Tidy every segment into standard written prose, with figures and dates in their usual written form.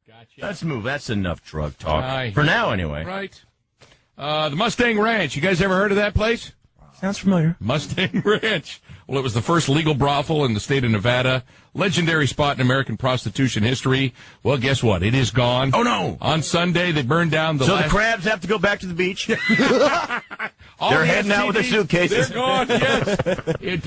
Gotcha. Let's move. That's enough drug talk. For now, anyway. Right. The Mustang Ranch. You guys ever heard of that place? Sounds familiar. Mustang Ranch. Well, it was the first legal brothel in the state of Nevada. Legendary spot in American prostitution history. Well, guess what? It is gone. Oh, no. On Sunday, they burned down the So the crabs have to go back to the beach? They're heading out with their suitcases. They're gone, yes. It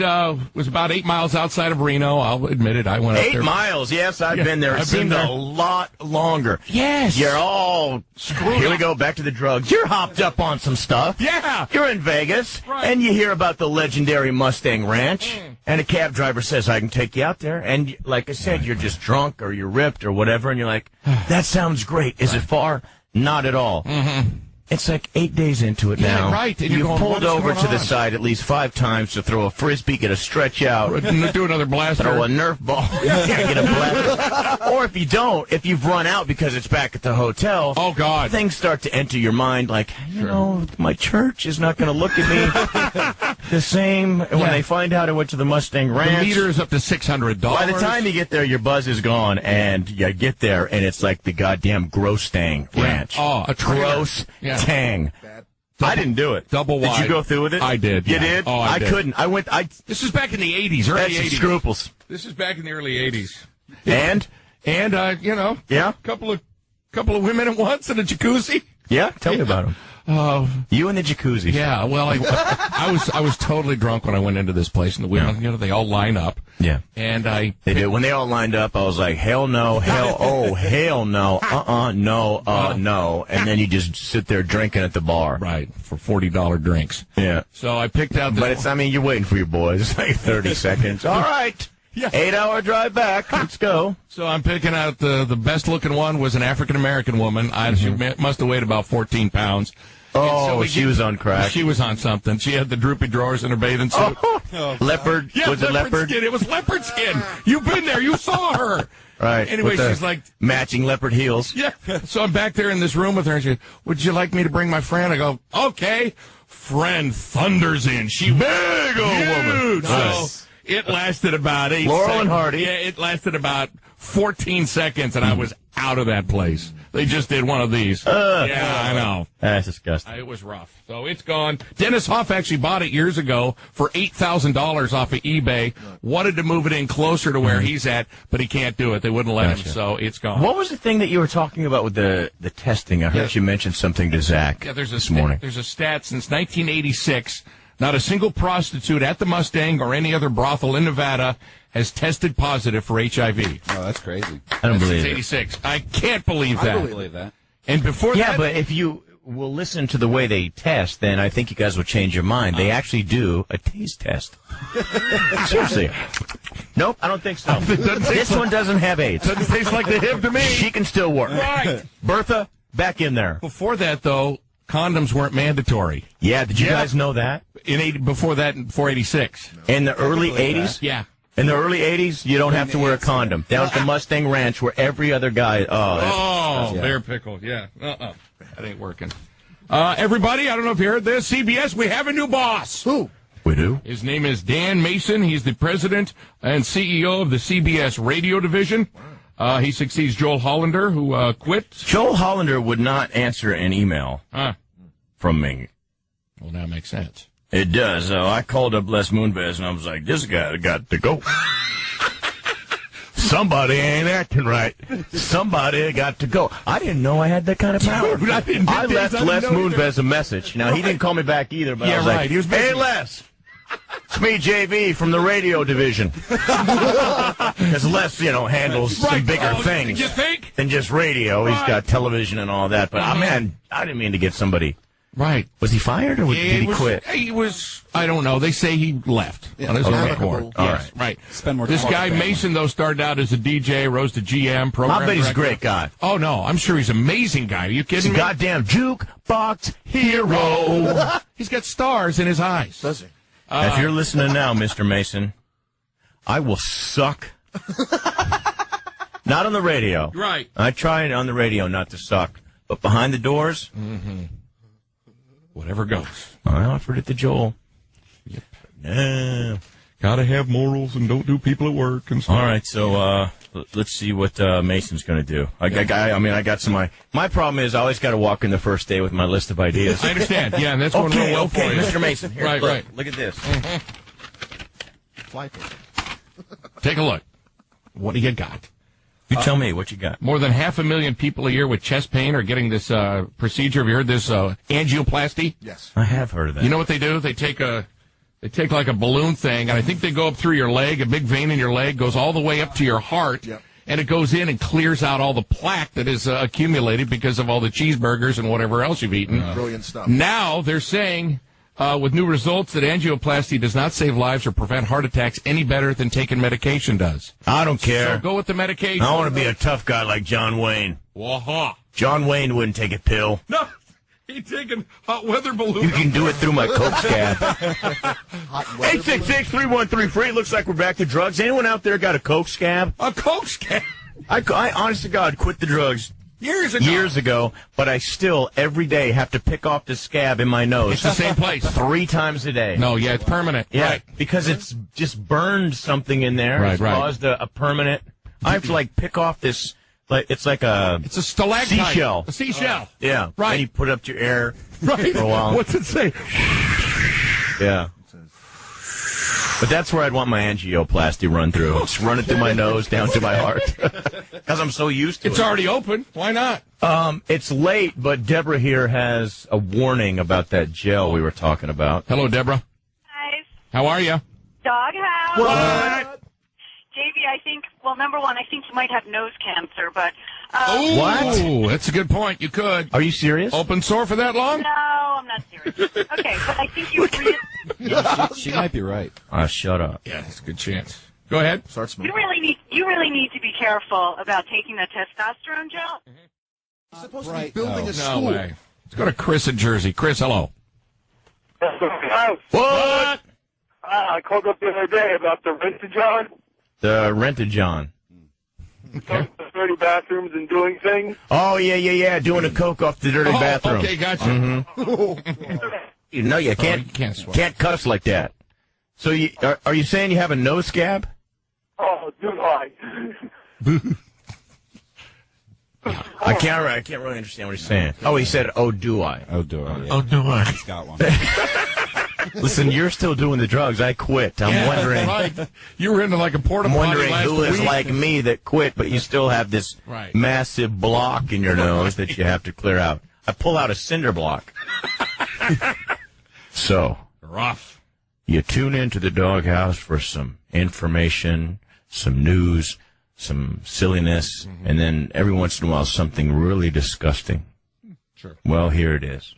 was about 8 miles outside of Reno. I'll admit it. I went up there. 8 miles, yes, I've been there. It seemed a lot longer. Yes. You're all screwed. Here we go, back to the drugs. You're hopped up on some stuff. Yeah. You're in Vegas, right. and you hear about the legendary Mustang Ranch, and a cab driver says, I can take you out there. And like I said, you're just drunk or you're ripped or whatever, and you're like, that sounds great. Is it far? Not at all. Mm-hmm. It's like 8 days into it now. Right. And you going, pulled over to the side at least 5 times to throw a frisbee, get a stretch out. Do another blaster. Throw a Nerf ball. Get a blaster. Or if you don't, if you've run out because it's back at the hotel, oh, God, things start to enter your mind like, you know, my church is not going to look at me the same when they find out I went to the Mustang Ranch. The meter is up to $600. By the time you get there, your buzz is gone, and you get there, and it's like the goddamn Gross-Tang Ranch. Oh, a gross Tang. I didn't do it. Double wide. Did you go through with it? I did. You did? Oh, I did. Couldn't. I went. This is back in the 80s, early That's 80s. Scruples. This is back in the early 80s. And you know, yeah, couple of women at once in a jacuzzi. Yeah, tell me about them. You and the jacuzzi. Yeah, well, I was totally drunk when I went into this place, and the women, you know, they all line up. Yeah, and they did. When they all lined up, I was like, hell no, hell no, no, and then you just sit there drinking at the bar, right, for $40 drinks. Yeah. So I picked out. But you're waiting for your boys. It's like 30 seconds. All right. Yeah. 8-hour drive back. Let's go. So I'm picking out the best-looking one was an African-American woman. She must have weighed about 14 pounds. Oh, so she was on crack. She was on something. She had the droopy drawers in her bathing suit. Leopard? Yeah, was it leopard? Skin. It was leopard skin. You've been there. You saw her. Right. Anyway, she's like... matching leopard heels. Yeah. So I'm back there in this room with her, and she goes, would you like me to bring my friend? I go, okay. Friend thunders in. She big old woman. So it lasted about 8 Laurel seconds. and Hardy. Yeah, it lasted about 14 seconds, and I was out of that place. They just did one of these. Yeah, I know. That's disgusting. It was rough. So it's gone. Dennis Hoff actually bought it years ago for $8,000 off of eBay. Wanted to move it in closer to where he's at, but he can't do it. They wouldn't let him, so it's gone. What was the thing that you were talking about with the testing? I heard you mention something to Zach this morning. There's a stat since 1986. Not a single prostitute at the Mustang or any other brothel in Nevada has tested positive for HIV. Oh, that's crazy. I don't believe it. 86. I can't believe that. I believe that. And before that... Yeah, but if you will listen to the way they test, then I think you guys will change your mind. They actually do a taste test. Seriously. Nope, I don't think so. This one doesn't have AIDS. Doesn't taste like the hip to me. She can still work. Right. Bertha, back in there. Before that, though, condoms weren't mandatory. Yeah, did you guys know that? Before 86. In the early 80s? Yeah. In the early 80s, you don't have to wear a condom. Down at the Mustang Ranch where every other guy... bear pickle, yeah. That ain't working. Everybody, I don't know if you heard this. CBS, we have a new boss. Who? We do? His name is Dan Mason. He's the president and CEO of the CBS radio division. He succeeds Joel Hollander, who quit. Joel Hollander would not answer an email from me. Well, that makes sense. It does. I called up Les Moonves, and I was like, this guy got to go. Somebody ain't acting right. Somebody got to go. I didn't know I had that kind of power. I left Les Moonves a message. Now, he didn't call me back either, but I was like, hey, Les. It's me, JV, from the radio division. Because Les, handles some bigger things you think? than just radio. He's got television and all that. But, I didn't mean to get somebody... Right. Was he fired or did he quit? He was, I don't know. They say he left on his own accord. Yes, right. Spend more this guy, Mason, though, started out as a DJ, rose to GM, program I bet he's director. a great guy. Oh, no. I'm sure he's an amazing guy. Are you kidding me? Goddamn jukebox hero. He's got stars in his eyes. Does he? If you're listening now, Mr. Mason, I will suck. Not on the radio. Right. I try on the radio not to suck. But behind the doors... Whatever goes. I offered it to Joel. Yep. No. Gotta have morals and don't do people at work and stuff. All right, so let's see what Mason's going to do. I got some. My problem is I always got to walk in the first day with my list of ideas. I understand. Yeah, and that's going real well for you. Mr. Mason. Here, right. Look at this. Take a look. What do you got? You tell me what you got. More than 500,000 people a year with chest pain are getting this procedure. Have you heard this angioplasty? Yes. I have heard of that. You know what they do? They take like a balloon thing, and I think they go up through your leg. A big vein in your leg goes all the way up to your heart, and it goes in and clears out all the plaque that is accumulated because of all the cheeseburgers and whatever else you've eaten. Brilliant stuff. Now they're saying, with new results, that angioplasty does not save lives or prevent heart attacks any better than taking medication does. I don't care. So go with the medication. I want to be a tough guy like John Wayne. Waha. John Wayne wouldn't take a pill. No. He's taking hot weather balloon. You can do it through my Coke scab. 866-313-FREE. Looks like we're back to drugs. Anyone out there got a Coke scab? A Coke scab? I honest to God, quit the drugs years ago, but I still, every day, have to pick off the scab in my nose. It's the same place. 3 times a day. No, yeah, it's permanent. Yeah, right. Because it's just burned something in there. Right, it's caused a permanent... I have to, pick off this... It's a stalactite. Seashell. A seashell. Yeah. Right. And you put it up to your air right. for a while. What's it say? Yeah. But that's where I'd want my angioplasty run through. Just run it through my nose, down to my heart. Because I'm so used to it. It's already open. Why not? It's late, but Deborah here has a warning about that gel we were talking about. Hello, Deborah. Guys, How are you? doghouse. What? JV, I think, well, number one, I think you might have nose cancer, but... What? That's a good point. You could. Are you serious? Open sore for that long? No, I'm not serious. Okay, but I think you really... She might be right. Shut up. Yeah, that's a good chance. Go ahead. Start smoking. You really need to be careful about taking the testosterone gel. You're supposed to be building a No school. way. Let's go to Chris in Jersey. Chris, hello. What? I called up the other day about the Rent-A-John. The Rent-A-John. Okay. The dirty bathrooms and doing things. Oh, yeah. Doing a coke off the dirty bathroom. Okay, gotcha. No, you can't. You can't swear. Can't cuss like that. So, are you saying you have a nose scab? Oh, do I? I can't really understand what he's saying. Oh, he said, "Oh, do I?" Oh, do I? Yeah. Oh, do I? He's got one. Listen, you're still doing the drugs. I quit. I'm wondering. Right. You were into like a porta I'm potty wondering last who is week. like me that quit, but you still have this Right. massive block in your nose that you have to clear out. I pull out a cinder block. So, Rough. you tune into the doghouse for some information, some news, some silliness, and then every once in a while something really disgusting. Sure. Well, here it is.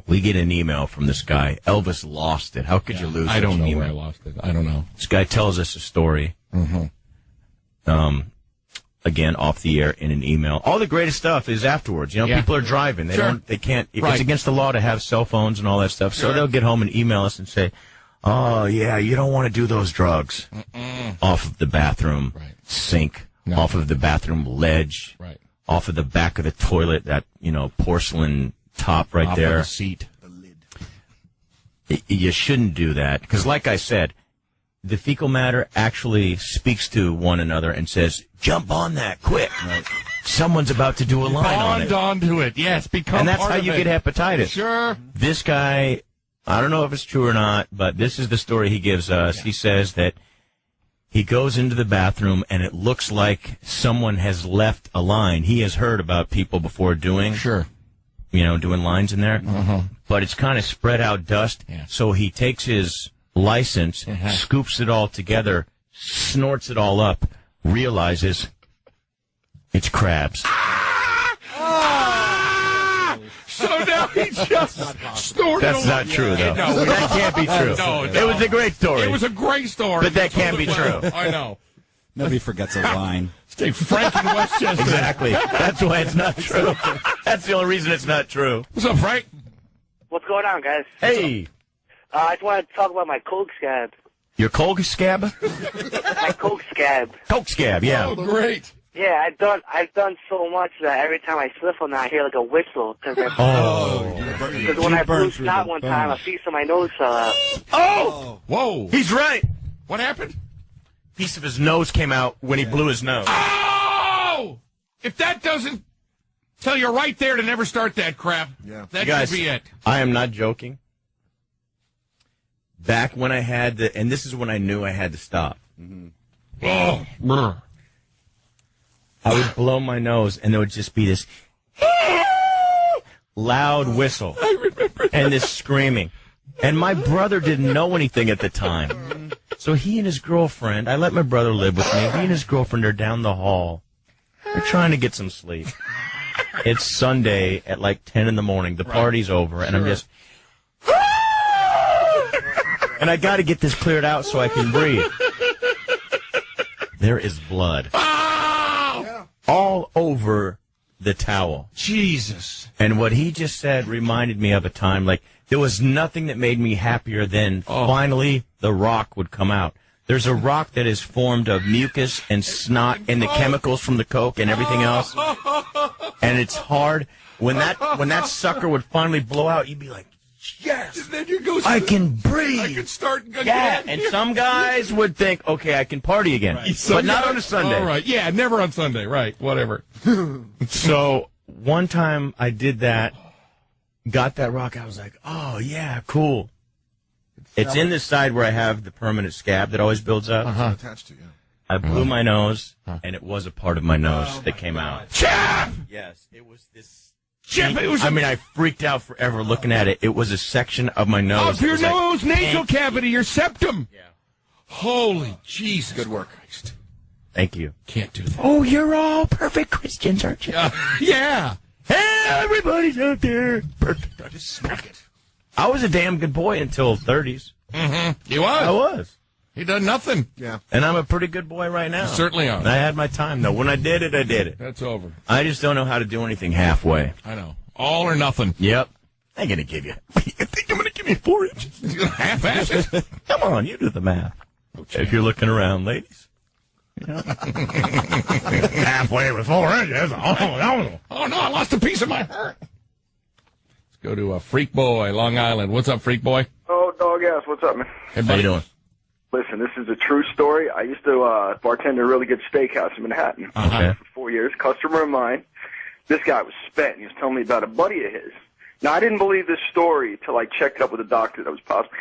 We get an email from this guy. Elvis lost it. How could you lose I such don't an know email? where I lost it. I don't know. This guy tells us a story. Again, off the air in an email. All the greatest stuff is afterwards. You know, Yeah. people are driving. They can't. Right. It's against the law to have cell phones and all that stuff. So they'll get home and email us and say, "Oh yeah, you don't want to do those drugs." Off of the bathroom sink, No. off of the bathroom ledge, Right. off of the back of the toilet, that porcelain top right Off there. of the seat. You shouldn't do that because, like I said, the fecal matter actually speaks to one another and says, "Jump on that quick! Someone's about to do a line on it." Bond onto it. Yes, become And that's part how of you it. get hepatitis. Sure. This guy, I don't know if it's true or not, but this is the story he gives us. He says that he goes into the bathroom and it looks like someone has left a line. He has heard about people before doing lines in there, but it's kind of spread out dust. Yeah. So he takes his license, scoops it all together, snorts it all up, realizes it's crabs. So now he just snorted. That's not true, though. No, That can't be true. No. It was a great story. It was a great story. But that can't be true. I know. Nobody forgets a line. Take Frank in Westchester. Exactly. That's why it's not true. That's the only reason it's not true. What's up, Frank? What's going on, guys? Hey, I just wanted to talk about my Coke scab. your Coke scab? My Coke scab. Coke scab, yeah. Oh, great. Yeah, I've done so much that every time I sniffle now, I hear like a whistle. Because when I blew snot one time, a piece of my nose fell out. Oh! Whoa! He's right. What happened? A piece of his nose came out when he blew his nose. Oh! If that doesn't tell you right there to never start that crap, that Guys, should be it. I am not joking. Back when I had to, and this is when I knew I had to stop. Oh, brr. I would blow my nose, and there would just be this loud whistle and this screaming. And my brother didn't know anything at the time. So he and his girlfriend, I let my brother live with me. He and his girlfriend are down the hall. They're trying to get some sleep. It's Sunday at like 10 in the morning. The party's over, and I'm just... And I got to get this cleared out so I can breathe. There is blood. All over the towel. Jesus. And what he just said reminded me of a time, like, there was nothing that made me happier than finally the rock would come out. There's a rock that is formed of mucus and snot and the chemicals from the coke and everything else. And it's hard. When that sucker would finally blow out, you'd be like, yes, and then you go, I can breathe. I can start again. Yeah, and some guys would think, okay, I can party again. Right. But not on a Sunday. All right, yeah, never on Sunday, right, whatever. So one time I did that, got that rock, I was like, oh, yeah, cool. It's in the side where I have the permanent scab that always builds up. Attached to you. I blew my nose, and it was a part of my nose that came out. Chip! Yes, it was this... Chip, it was I freaked out forever looking at it. It was a section of my nose. Of your nose, like, nasal cavity, your septum. Yeah. Holy Jesus. Good work. Christ. Thank you. Can't do that. Oh, you're all perfect Christians, aren't you? Yeah. Hey, everybody's out there. Perfect. I just smack it. I was a damn good boy until 30s. Mm-hmm. You was. I was. He done nothing. Yeah. And I'm a pretty good boy right now. You certainly are. And I had my time, though. When I did it, I did it. That's over. I just don't know how to do anything halfway. I know. All or nothing. Yep. I'm going to give you. You think I'm going to give you 4 inches? He's going to half-ass it. Come on, you do the math. If you're looking around, ladies. Halfway with 4 inches. Oh, no, I lost a piece of my heart. Let's go to Freak Boy, Long Island. What's up, Freak Boy? Oh, dog ass. What's up, man? Hey, How you doing? Listen, this is a true story. I used to bartend at a really good steakhouse in Manhattan Okay. for 4 years. Customer of mine. This guy was spent. He was telling me about a buddy of his. Now, I didn't believe this story until I checked up with a doctor that was possible.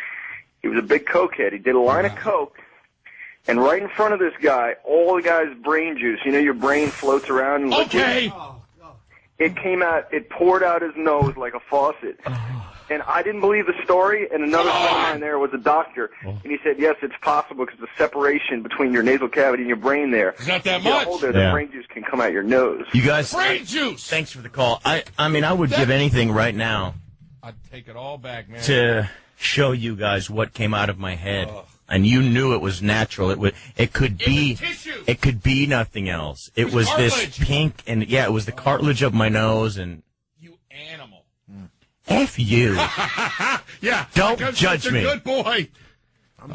He was a big cokehead. He did a line of coke, and right in front of this guy, all the guy's brain juice. You know, your brain floats around. And Okay. It came out. It poured out his nose like a faucet. And I didn't believe the story, and another friend of mine there was a doctor, and he said, yes, it's possible because the separation between your nasal cavity and your brain there. It's not that Get much. older, the brain juice can come out your nose. You guys, Brain juice. thanks for the call. I mean, I would give anything right now I'd take it all back, man. to show you guys what came out of my head. And you knew it was natural. It could be tissue. It could be nothing else. It was this cartilage. pink, and yeah, it was the cartilage of my nose, and You animal. F you. Yeah. Don't because judge it's me. A good boy.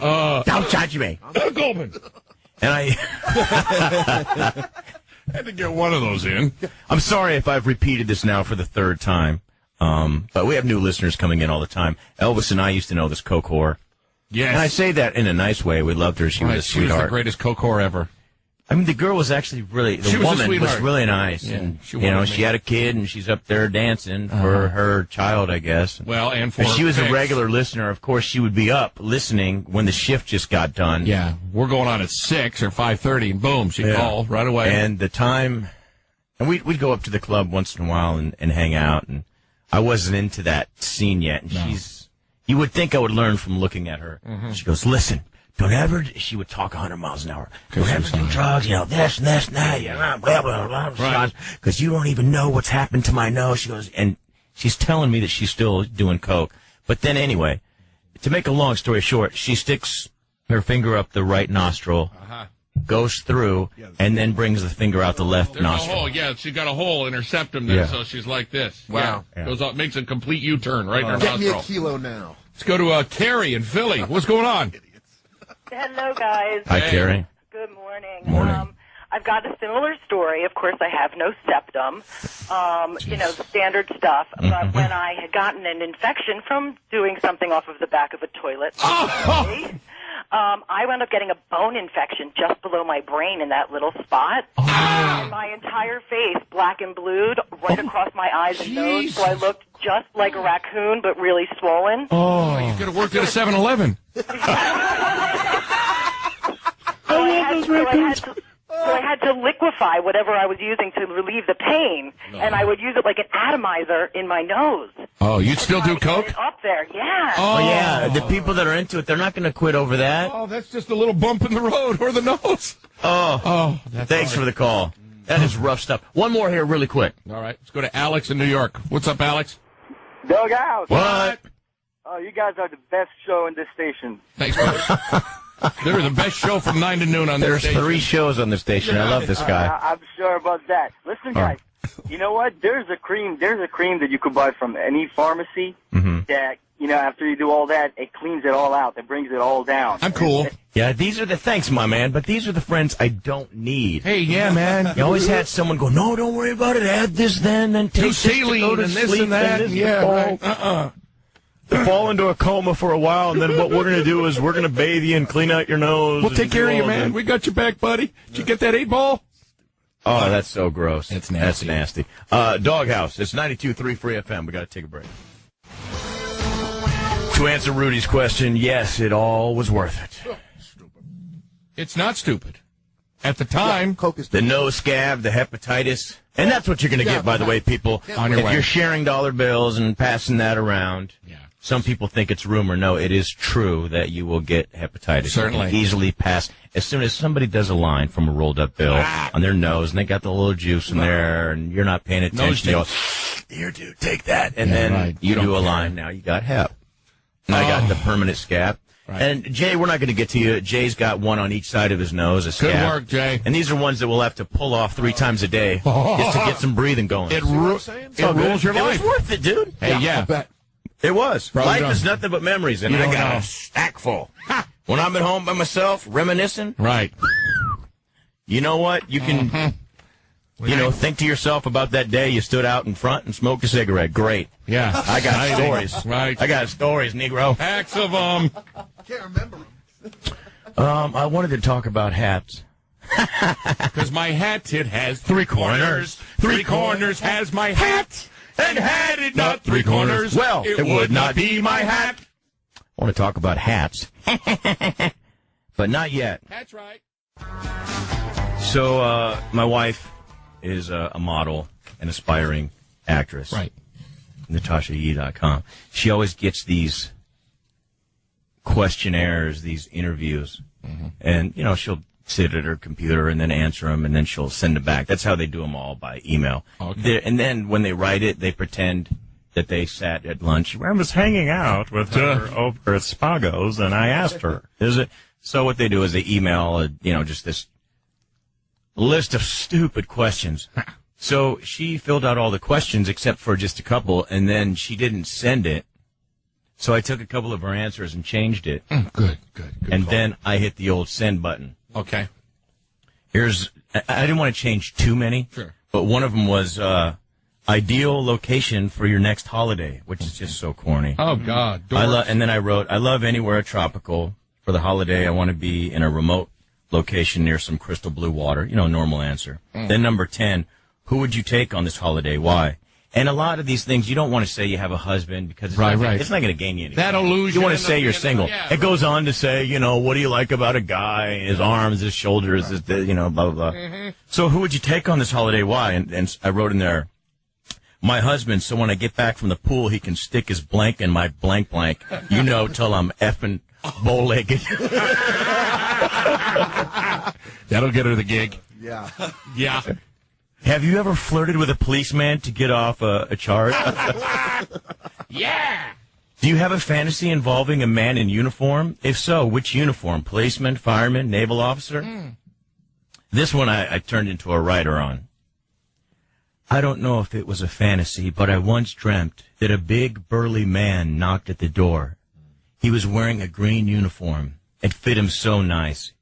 Don't judge me. Goldman. And I Had to get one of those in. I'm sorry if I've repeated this now for the 3rd time. But we have new listeners coming in all the time. Elvis and I used to know this coke whore. Yes. And I say that in a nice way. We loved her. She was a She was the sweetheart. greatest coke whore ever. I mean, the girl was actually really, the She was a woman was sweetheart. really nice. Yeah, And, she you know, wanted she me. had a kid, and she's up there dancing for her child, I guess. Well, and for If she was a pigs. regular listener, of course, she would be up listening when the shift just got done. Yeah, we're going on at 6 or 5:30, and boom, she Yeah. called right away. And the time, and we'd go up to the club once in a while and hang out, and I wasn't into that scene yet. And you would think I would learn from looking at her. She goes, listen, don't ever, she would talk 100 miles an hour. Don't ever do drugs, you know, this and this and that, you know, blah, blah, blah, blah, because you don't even know what's happened to my nose. She goes, and she's telling me that she's still doing coke. But then anyway, to make a long story short, she sticks her finger up the right nostril, goes through, and then brings the finger out the left There's nostril. a hole. Yeah, she's got a hole in her septum there, Yeah. so she's like this. Wow. Yeah. Goes up, makes a complete U-turn right in her Get me a nostril. kilo now. Let's go to Carrie in Philly. What's going on? Hello, guys. Hi, Hey. Carrie. Good morning. Morning. I've got a similar story. Of course, I have no septum, the standard stuff. But when I had gotten an infection from doing something off of the back of a toilet, I wound up getting a bone infection just below my brain in that little spot. And my entire face, black and blued, right across my eyes and nose, so I looked just like a raccoon, but really swollen. Oh, you could have worked at a 7-Eleven. So I had to liquefy whatever I was using to relieve the pain, and I would use it like an atomizer in my nose. Oh, you'd still do coke? Up there, yeah. Oh, yeah. The people that are into it, they're not going to quit over that. Oh, that's just a little bump in the road or the nose. Thanks for the call. That is rough stuff. One more here really quick. All right, let's go to Alex in New York. What's up, Alex? Doug House. What? Oh, you guys are the best show in this station. Thanks, brother. They're the best show from 9 to noon on There's this station. 3 shows on the station. I love this guy. I'm sure about that. Listen, guys, you know what? There's a cream that you could buy from any pharmacy that, after you do all that, it cleans it all out. It brings it all down. I'm cool. Yeah, thanks, my man, but these are the friends I don't need. Hey, yeah, man. You always had someone go, no, don't worry about it. Add this then take Do this to saline go to and this sleep and that. this Yeah, right. They fall into a coma for a while, and then what we're going to do is we're going to bathe you and clean out your nose. We'll take care of you, man. We got your back, buddy. Did you get that 8-ball? Oh, that's so gross. It's nasty. That's nasty. Doghouse. It's 92.3 Free FM. We got to take a break. To answer Rudy's question, yes, it all was worth it. It's not stupid. At the time, Coke is The nose scab, the hepatitis, and that's what you're going to get, by the way, people. On your if way. you're sharing dollar bills and passing that around, some people think it's rumor. No, it is true that you will get hepatitis. Certainly. You can easily pass. As soon as somebody does a line from a rolled-up bill on their nose, and they got the little juice in there, and you're not paying attention, you go, here, dude, take that. And then you do a line. Now you got hep. And I got the permanent scab. Right. And, Jay, we're not going to get to you. Jay's got one on each side of his nose, a scab. Good work, Jay. And these are ones that we'll have to pull off 3 times a day just to get some breathing going. It rules your life. It was worth it, dude. Hey, yeah. I bet. It was. Probably Life is nothing but memories, and I got a stack full. When I'm at home by myself, reminiscing, Right. you know what? You can, think to yourself about that day you stood out in front and smoked a cigarette. Great. Yeah. I got stories. Right. I got stories, Negro. Packs of them. Can't remember them. I wanted to talk about hats. Because my hat, it has 3 corners. 3 corners has my hat. And had it not 3 corners, well, it would not be my hat. I want to talk about hats. But not yet. That's right. So, my wife is a model, an aspiring actress. Right. NatashaYee.com. She always gets these questionnaires, these interviews, and, she'll sit at her computer and then answer them, and then she'll send them back. That's how they do them all, by email. Okay. And then when they write it, they pretend that they sat at lunch. I was hanging out with her over at Spago's, and I asked her, is it? So what they do is they email, just this list of stupid questions. So she filled out all the questions except for just a couple, and then she didn't send it. So I took a couple of her answers and changed it. Good And call. then I hit the old send button. Okay. I didn't want to change too many, Sure. but one of them was ideal location for your next holiday, which is just so corny. Oh, God. And then I wrote, I love anywhere tropical. For the holiday, I want to be in a remote location near some crystal blue water. Normal answer. Then number 10, who would you take on this holiday? Why? And a lot of these things, you don't want to say you have a husband because it's not going to gain you anything. That illusion. You want to say you're single. Yeah. It goes on to say, what do you like about a guy? His arms, his shoulders, his, blah, blah, blah. So who would you take on this holiday? Why? And I wrote in there, my husband, so when I get back from the pool, he can stick his blank in my blank, till I'm effing bow-legged. That'll get her the gig. Yeah. Yeah. Have you ever flirted with a policeman to get off a charge? Yeah. Do you have a fantasy involving a man in uniform? If so, which uniform? Policeman, fireman, naval officer? This one I turned into a writer on. I don't know if it was a fantasy, but I once dreamt that a big, burly man knocked at the door. He was wearing a green uniform. It fit him so nice.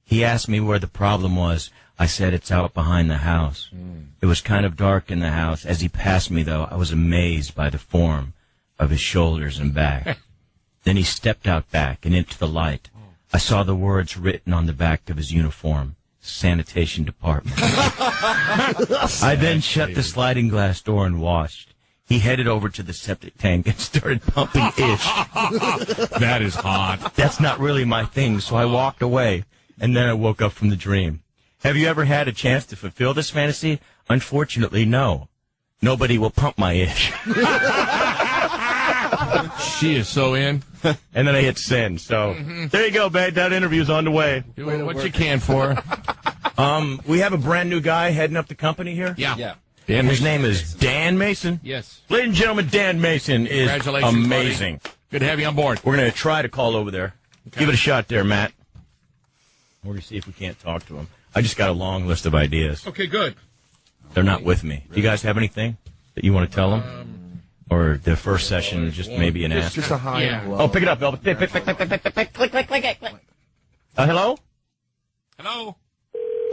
He asked me where the problem was. I said, "It's out behind the house." It was kind of dark in the house. As he passed me, though, I was amazed by the form of his shoulders and back. Then he stepped out back and into the light. I saw the words written on the back of his uniform, Sanitation Department. I then shut the sliding glass door and watched. He headed over to the septic tank and started pumping ish. That is hot. That's not really my thing, so I walked away, and then I woke up from the dream. Have you ever had a chance to fulfill this fantasy? Unfortunately, no. Nobody will pump my ish. She is so in. And then I hit send. So there you go, babe. That interview's on the way. Doing what you can for her. We have a brand new guy heading up the company here. Yeah. Dan His name is Dan Mason. Yes. Ladies and gentlemen, Dan Mason is Congratulations, amazing. buddy. Good to have you on board. We're going to try to call over there. Okay. Give it a shot there, Matt. We're going to see if we can't talk to him. I just got a long list of ideas. Okay, good. They're not with me. Do you guys have anything that you want to tell them? Or the first session is just maybe an ask? Just a high and low. Oh, pick it up, Elvis. Click, click, click. Hello? Hello?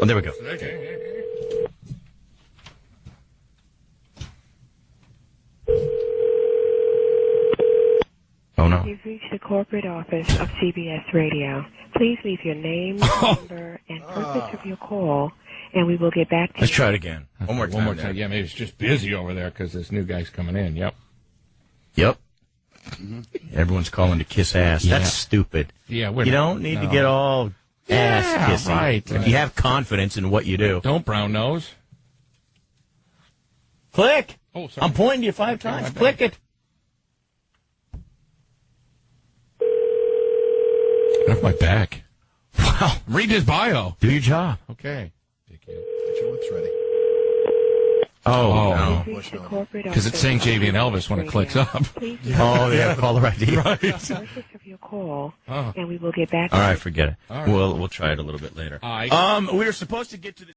Oh, there we go. Oh, no. You've reached the corporate office of CBS Radio. Please leave your name, number, and purpose of your call, and we will get back to you. Let's try it again. One more time. Yeah, maybe it's just busy over there because this new guy's coming in. Yep. Everyone's calling to kiss ass. Yeah. That's stupid. Yeah, you don't need to get all ass kissing. Right. If you have confidence in what you do. Don't brown nose. Click. Oh, sorry. I'm pointing to you 5 times. Click it. Off my back. Wow. Read his bio. Do your job. Okay. Get your lips ready. Oh, no. Because it's saying JV and Elvis when it clicks up. Oh, yeah, caller ID. Right. Purpose of your call, and we will get back to All you. right, forget it. All right. We'll try it a little bit later. All right. We were supposed to get to the